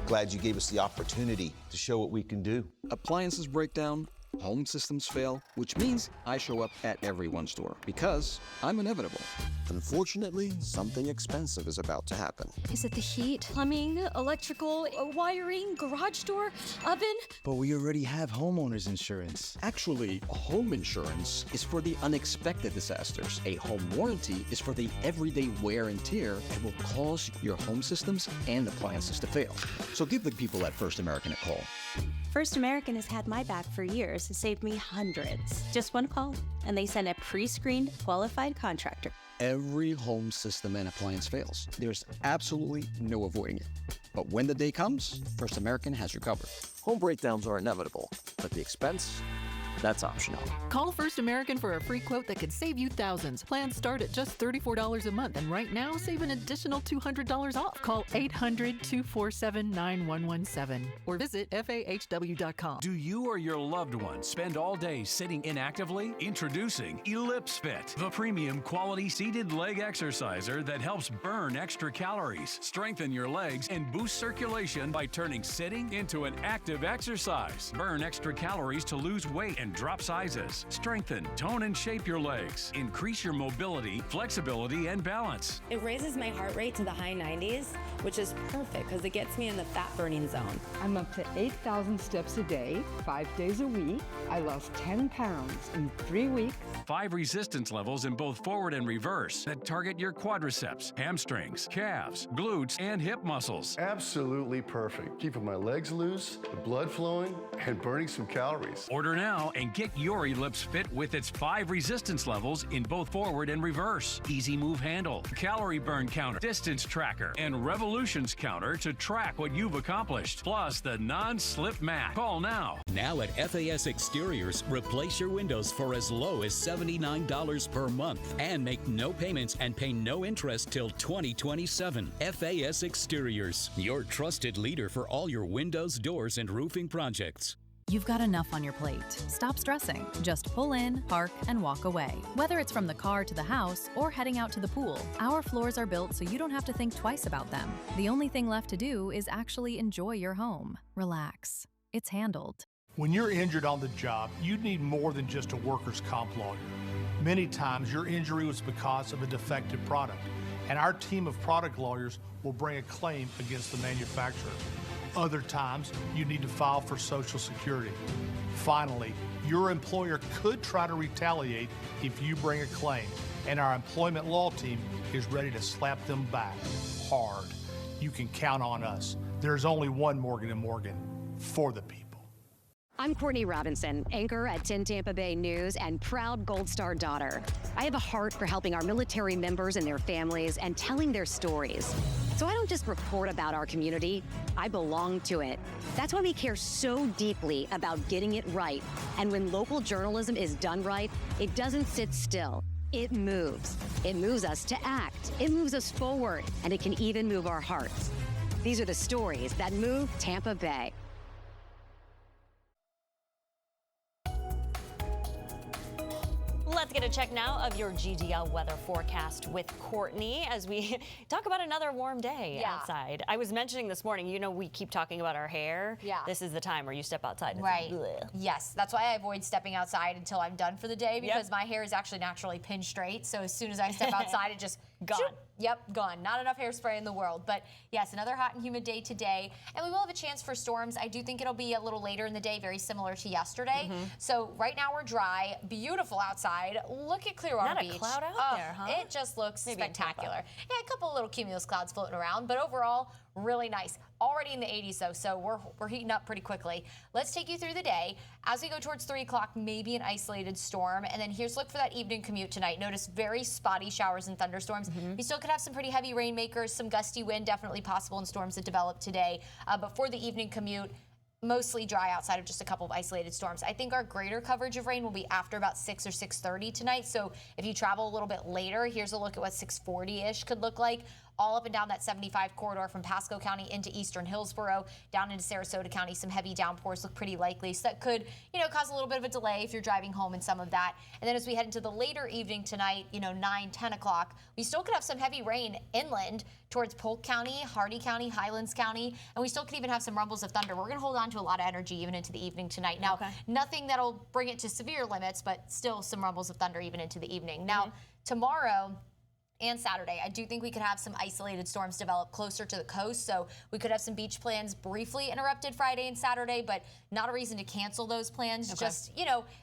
Glad you gave us the opportunity to show what we can do. Appliances break down, home systems fail, which means I show up at everyone's door because I'm inevitable. Unfortunately, something expensive is about to happen. Is it the heat, plumbing, electrical, wiring, garage door, oven? But we already have homeowners insurance. Actually, home insurance is for the unexpected disasters. A home warranty is for the everyday wear and tear that will cause your home systems and appliances to fail. So give the people at First American a call. First American has had my back for years. It saved me hundreds. Just one call, and they send a pre-screened, qualified contractor. Every home system and appliance fails. There's absolutely no avoiding it. But when the day comes, First American has you covered. Home breakdowns are inevitable, but the expense, that's optional. Call First American for a free quote that could save you thousands. Plans start at just $34 a month, and right now, save an additional $200 off. Call 800-247-9117 or visit FAHW.com. Do you or your loved one spend all day sitting inactively? Introducing Ellipse Fit, the premium quality seated leg exerciser that helps burn extra calories, strengthen your legs, and boost circulation by turning sitting into an active exercise. Burn extra calories to lose weight and drop sizes. Strengthen, tone, and shape your legs. Increase your mobility, flexibility, and balance. It raises my heart rate to the high 90s, which is perfect because it gets me in the fat burning zone. I'm up to 8,000 steps a day, 5 days a week. I lost 10 pounds in 3 weeks. 5 resistance levels in both forward and reverse that target your quadriceps, hamstrings, calves, glutes, and hip muscles. Absolutely perfect. Keeping my legs loose, the blood flowing, and burning some calories. Order now and get your Ellipse Fit with its 5 resistance levels in both forward and reverse. Easy move handle, calorie burn counter, distance tracker, and revolutions counter to track what you've accomplished. Plus the non-slip mat. Call now. Now at FAS Exteriors, replace your windows for as low as $79 per month and make no payments and pay no interest till 2027. FAS Exteriors, your trusted leader for all your windows, doors, and roofing projects. You've got enough on your plate. Stop stressing. Just pull in, park, and walk away. Whether it's from the car to the house or heading out to the pool, our floors are built so you don't have to think twice about them. The only thing left to do is actually enjoy your home. Relax. It's handled. When you're injured on the job, you need more than just a workers' comp lawyer. Many times your injury was because of a defective product, and our team of product lawyers will bring a claim against the manufacturer. Other times, you need to file for Social Security. Finally, your employer could try to retaliate if you bring a claim, and our employment law team is ready to slap them back hard. You can count on us. There's only one Morgan & Morgan for the people. I'm Courtney Robinson, anchor at 10 Tampa Bay News and proud Gold Star daughter. I have a heart for helping our military members and their families and telling their stories. So I don't just report about our community, I belong to it. That's why we care so deeply about getting it right. And when local journalism is done right, it doesn't sit still. It moves. It moves us to act. It moves us forward, and it can even move our hearts. These are the stories that move Tampa Bay. Let's get a check now of your GDL weather forecast with Courtney as we talk about another warm day outside. I was mentioning this morning, you know, we keep talking about our hair. Yeah. This is the time where you step outside. And Right. It's like, bleh. Yes, that's why I avoid stepping outside until I'm done for the day because my hair is actually naturally pinned straight. So as soon as I step outside, it just gone. Shoop. Yep, gone. Not enough hairspray in the world. But yes, another hot and humid day today. And we will have a chance for storms. I do think it'll be a little later in the day, very similar to yesterday. So right now we're dry, beautiful outside. Look at Clearwater Not Beach. a cloud out there, huh? It just looks Maybe in Tampa. spectacular. Yeah, a couple of little cumulus clouds floating around, but overall, really nice. Already in the 80s, though, so we're heating up pretty quickly. Let's take you through the day. As we go towards 3 o'clock, maybe an isolated storm. And then here's a look for that evening commute tonight. Notice very spotty showers and thunderstorms. You still could have some pretty heavy rainmakers, some gusty wind, definitely possible in storms that develop today. But for the evening commute, mostly dry outside of just a couple of isolated storms. I think our greater coverage of rain will be after about 6 or 6:30 tonight. So if you travel a little bit later, here's a look at what 6:40-ish could look like. All up and down that 75 corridor from Pasco County into eastern Hillsborough, down into Sarasota County. Some heavy downpours look pretty likely. So that could, cause a little bit of a delay if you're driving home and some of that. And then as we head into the later evening tonight, 9, 10 o'clock, we still could have some heavy rain inland towards Polk County, Hardy County, Highlands County, and we still could even have some rumbles of thunder. We're going to hold on to a lot of energy even into the evening tonight. Now, nothing that'll bring it to severe limits, but still some rumbles of thunder even into the evening. Now, tomorrow and Saturday, I do think we could have some isolated storms develop closer to the coast. So we could have some beach plans briefly interrupted Friday and Saturday, but not a reason to cancel those plans. Just,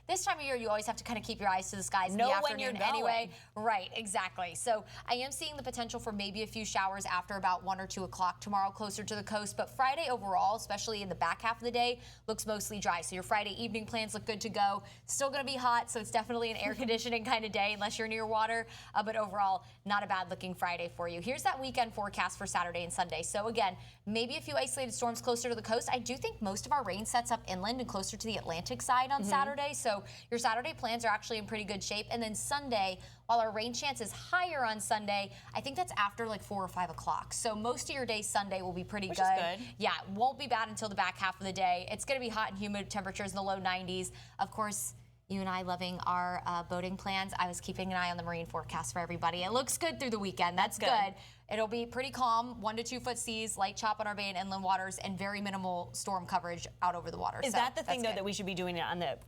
this time of year, you always have to kind of keep your eyes to the skies in the afternoon anyway. Right, exactly. So I am seeing the potential for maybe a few showers after about 1 or 2 o'clock tomorrow closer to the coast. But Friday overall, especially in the back half of the day, looks mostly dry. So your Friday evening plans look good to go. Still going to be hot, so it's definitely an air conditioning kind of day unless you're near water. But overall, not a bad looking Friday for you. Here's that weekend forecast for Saturday and Sunday. So again, maybe a few isolated storms closer to the coast. I do think most of our rain sets up inland and closer to the Atlantic side on Saturday. So your Saturday plans are actually in pretty good shape. And then Sunday, while our rain chance is higher on Sunday, I think that's after like 4 or 5 o'clock. So most of your day Sunday will be pretty good. Is good. Yeah, it won't be bad until the back half of the day. It's going to be hot and humid, temperatures in the low 90s. Of course, you and I loving our boating plans. I was keeping an eye on the marine forecast for everybody. It looks good through the weekend. That's good. It'll be pretty calm, 1 to 2 foot seas, light chop on our bay and inland waters, and very minimal storm coverage out over the water. Is that the thing, though, that we should be doing it on the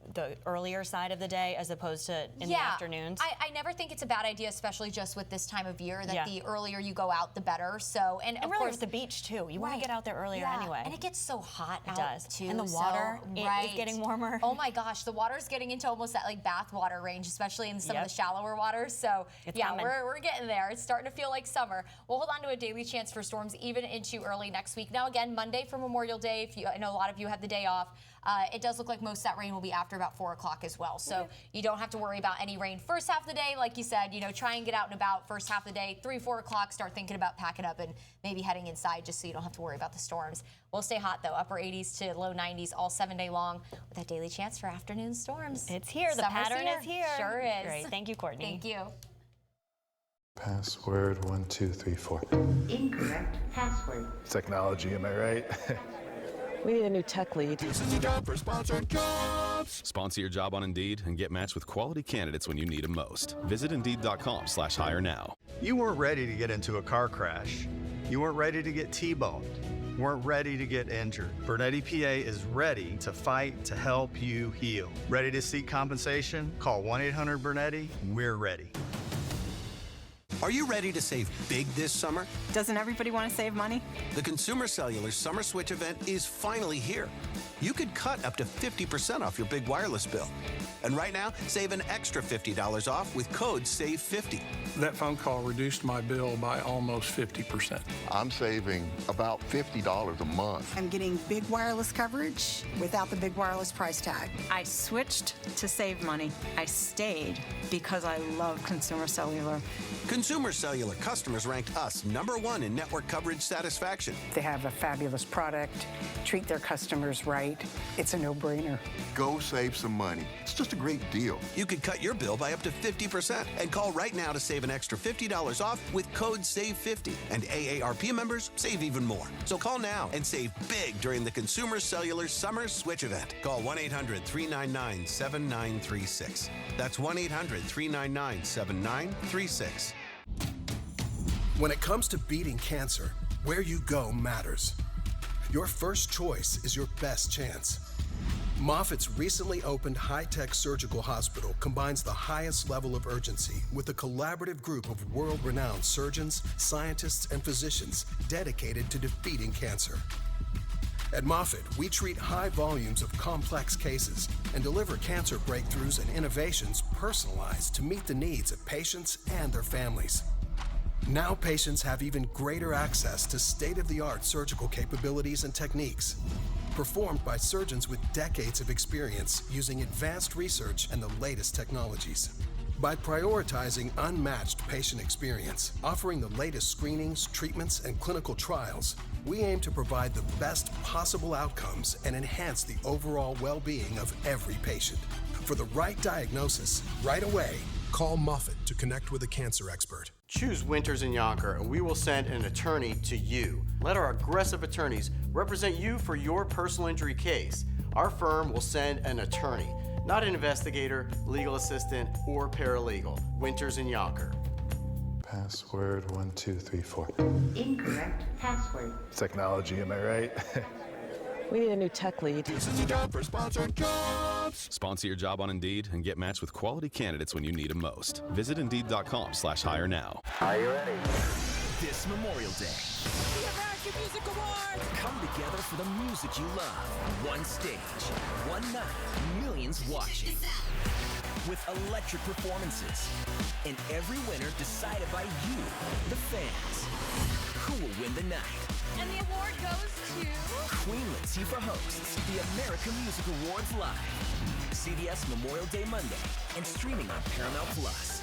earlier side of the day as opposed to in the afternoons? I never think it's a bad idea, especially just with this time of year, that the earlier you go out, the better. So, and of really course, with the beach, too. You want to get out there earlier anyway. And it gets so hot it out, does. too. And the water is getting warmer. Oh, my gosh. The water's getting into almost that, like, bath water range, especially in some of the shallower waters. So, we're getting there. It's starting to feel like summer. We'll hold on to a daily chance for storms even into early next week. Now, again, Monday for Memorial Day, I know a lot of you have the day off. It does look like most of that rain will be after about 4 o'clock as well. So you don't have to worry about any rain first half of the day. Like you said, try and get out and about first half of the day. 3, 4 o'clock, start thinking about packing up and maybe heading inside just so you don't have to worry about the storms. We'll stay hot, though, upper 80s to low 90s all 7 day long with that daily chance for afternoon storms. It's here. The pattern is here. Sure is. Great. Thank you, Courtney. Thank you. Password 1, 2, 3, 4. Incorrect password. Technology, am I right? We need a new tech lead. This is a job for Sponsored Jobs. Sponsor your job on Indeed and get matched with quality candidates when you need them most. Visit Indeed.com/hire now. You weren't ready to get into a car crash. You weren't ready to get T-boned. Weren't ready to get injured. Burnett EPA is ready to fight to help you heal. Ready to seek compensation? Call 1-800-BURNETTI. We're ready. Are you ready to save big this summer? Doesn't everybody want to save money? The Consumer Cellular Summer Switch event is finally here. You could cut up to 50% off your big wireless bill. And right now, save an extra $50 off with code SAVE50. That phone call reduced my bill by almost 50%. I'm saving about $50 a month. I'm getting big wireless coverage without the big wireless price tag. I switched to save money. I stayed because I love Consumer Cellular. Consumer Cellular customers ranked us #1 in network coverage satisfaction. They have a fabulous product, treat their customers right. It's a no-brainer. Go save some money. It's just a great deal. You could cut your bill by up to 50% and call right now to save an extra $50 off with code SAVE50. And AARP members save even more. So call now and save big during the Consumer Cellular Summer Switch event. Call 1-800-399-7936. That's 1-800-399-7936. When it comes to beating cancer, where you go matters. Your first choice is your best chance. Moffitt's recently opened high-tech surgical hospital combines the highest level of urgency with a collaborative group of world-renowned surgeons, scientists, and physicians dedicated to defeating cancer. At Moffitt, we treat high volumes of complex cases and deliver cancer breakthroughs and innovations personalized to meet the needs of patients and their families. Now patients have even greater access to state-of-the-art surgical capabilities and techniques, performed by surgeons with decades of experience using advanced research and the latest technologies. By prioritizing unmatched patient experience, offering the latest screenings, treatments, and clinical trials, we aim to provide the best possible outcomes and enhance the overall well-being of every patient. For the right diagnosis, right away, call Moffitt to connect with a cancer expert. Choose Winters and Yonker, and we will send an attorney to you. Let our aggressive attorneys represent you for your personal injury case. Our firm will send an attorney, not an investigator, legal assistant, or paralegal. Winters and Yonker. Password 1234. Incorrect password. Technology, am I right? We need a new tech lead. This is a job for Sponsored Jobs. Sponsor your job on Indeed and get matched with quality candidates when you need them most. Visit Indeed.com/hire now. Are you ready? This Memorial Day, the American Music Awards come together for the music you love. One stage, one night, millions watching. With electric performances. And every winner decided by you, the fans. Who will win the night? And the award goes to Queen Latifah hosts the American Music Awards live. CBS Memorial Day Monday and streaming on Paramount Plus.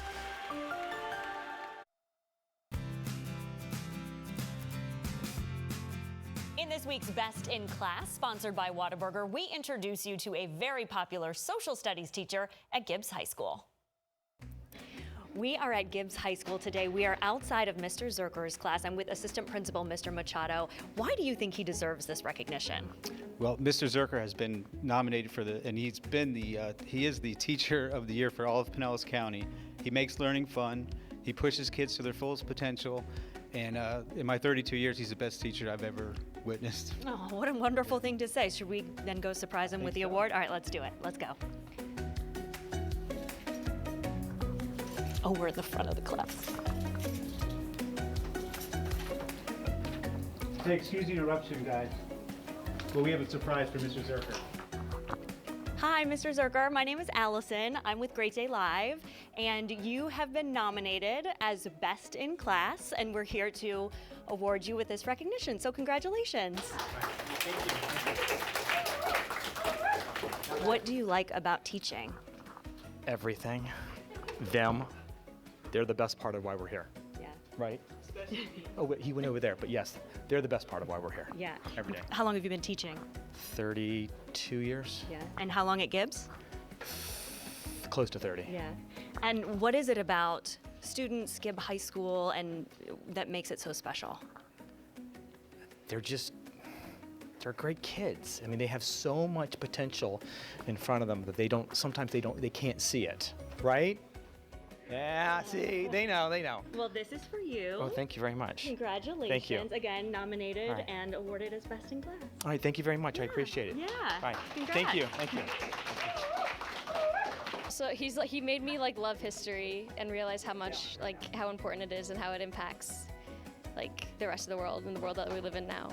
In this week's Best in Class, sponsored by Whataburger, we introduce you to a very popular social studies teacher at Gibbs High School. We are at Gibbs High School today. We are outside of Mr. Zerker's class. I'm with Assistant Principal Mr. Machado. Why do you think he deserves this recognition? Well, Mr. Zerker has been nominated for and he is the Teacher of the Year for all of Pinellas County. He makes learning fun. He pushes kids to their fullest potential. And in my 32 years, he's the best teacher I've ever witnessed. Oh, what a wonderful thing to say. Should we then go surprise him with the award? All right, let's do it. Let's go. Oh, we're in the front of the class. Hey, excuse the interruption, guys, but we have a surprise for Mr. Zerker. Hi, Mr. Zerker. My name is Allison. I'm with Great Day Live, and you have been nominated as Best in Class, and we're here to award you with this recognition. So congratulations. Thank you. What do you like about teaching? Everything. Them. They're the best part of why we're here. Yeah. Right? Oh, wait, he went over there, but yes, they're the best part of why we're here. Yeah. Every day. How long have you been teaching? 32 years. Yeah. And how long at Gibbs? Close to 30. Yeah. And what is it about students, Gibbs High School, and that makes it so special? They're great kids. I mean, they have so much potential in front of them that they can't see it, right? Yeah, see, they know. Well, this is for you. Oh, thank you very much. Congratulations. Thank you. Again, nominated and awarded as Best in Class. All right, thank you very much. I appreciate it. Yeah. All right. Congrats. Thank you. Thank you. So he made me love history and realize how important it is and how it impacts the rest of the world and the world that we live in now.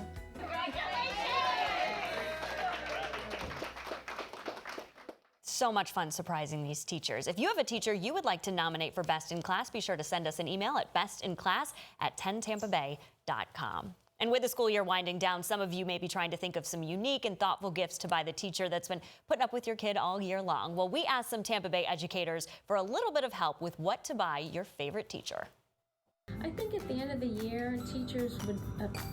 So much fun surprising these teachers. If you have a teacher you would like to nominate for Best in Class, be sure to send us an email at bestinclass@10tampabay.com. And with the school year winding down, some of you may be trying to think of some unique and thoughtful gifts to buy the teacher that's been putting up with your kid all year long. Well, we asked some Tampa Bay educators for a little bit of help with what to buy your favorite teacher. I think at the end of the year, teachers would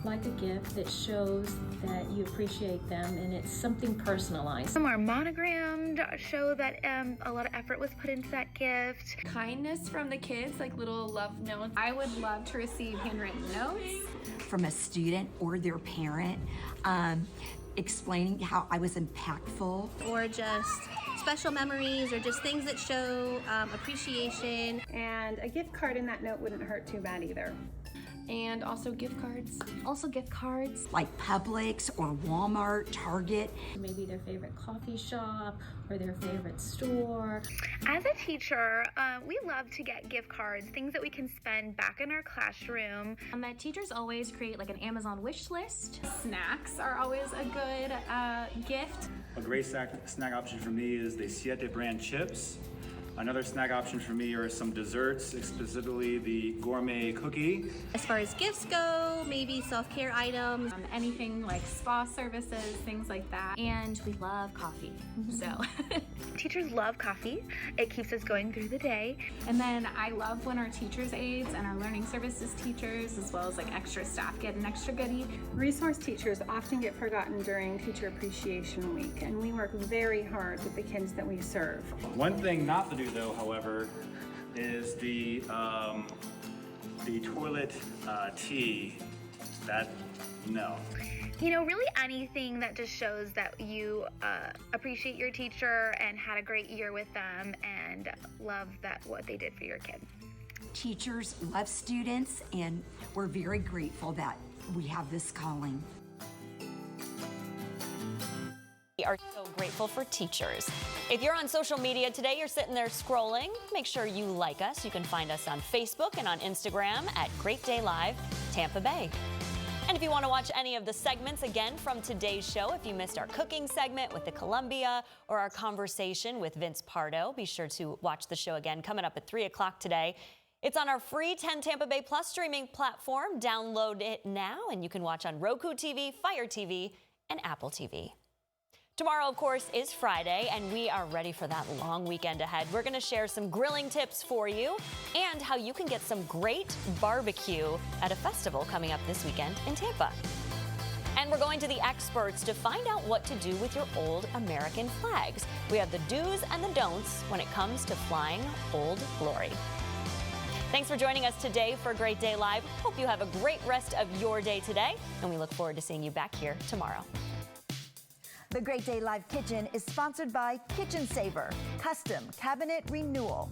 like a gift that shows that you appreciate them and it's something personalized. Some are monogrammed, show that a lot of effort was put into that gift. Kindness from the kids, like little love notes. I would love to receive handwritten notes. From a student or their parent, explaining how I was impactful. Or just special memories or just things that show appreciation. And a gift card in that note wouldn't hurt too bad either. And also gift cards. Also gift cards. Like Publix or Walmart, Target. Maybe their favorite coffee shop or their favorite store. As a teacher, we love to get gift cards, things that we can spend back in our classroom. My teachers always create an Amazon wish list. Snacks are always a good gift. A great snack option for me is the Siete brand chips. Another snack option for me are some desserts, specifically the gourmet cookie. As far as gifts go, maybe self-care items. Anything like spa services, things like that. And we love coffee, so. Teachers love coffee. It keeps us going through the day. And then I love when our teachers' aides and our learning services teachers, as well as like extra staff, get an extra goodie. Resource teachers often get forgotten during Teacher Appreciation Week, and we work very hard with the kids that we serve. One thing not to do, though, however, is the toilet tea. That, no. You know, really anything that just shows that you appreciate your teacher and had a great year with them and love what they did for your kid. Teachers love students, and we're very grateful that we have this calling. We are so grateful for teachers. If you're on social media today, you're sitting there scrolling, make sure you like us. You can find us on Facebook and on Instagram at Great Day Live Tampa Bay. And if you want to watch any of the segments again from today's show, if you missed our cooking segment with the Columbia or our conversation with Vince Pardo, be sure to watch the show again coming up at 3 o'clock today. It's on our free 10 Tampa Bay Plus streaming platform. Download it now, and you can watch on Roku TV, Fire TV, and Apple TV. Tomorrow, of course, is Friday, and we are ready for that long weekend ahead. We're going to share some grilling tips for you and how you can get some great barbecue at a festival coming up this weekend in Tampa. And we're going to the experts to find out what to do with your old American flags. We have the do's and the don'ts when it comes to flying Old Glory. Thanks for joining us today for Great Day Live. Hope you have a great rest of your day today, and we look forward to seeing you back here tomorrow. The Great Day Live Kitchen is sponsored by Kitchen Saver, custom cabinet renewal.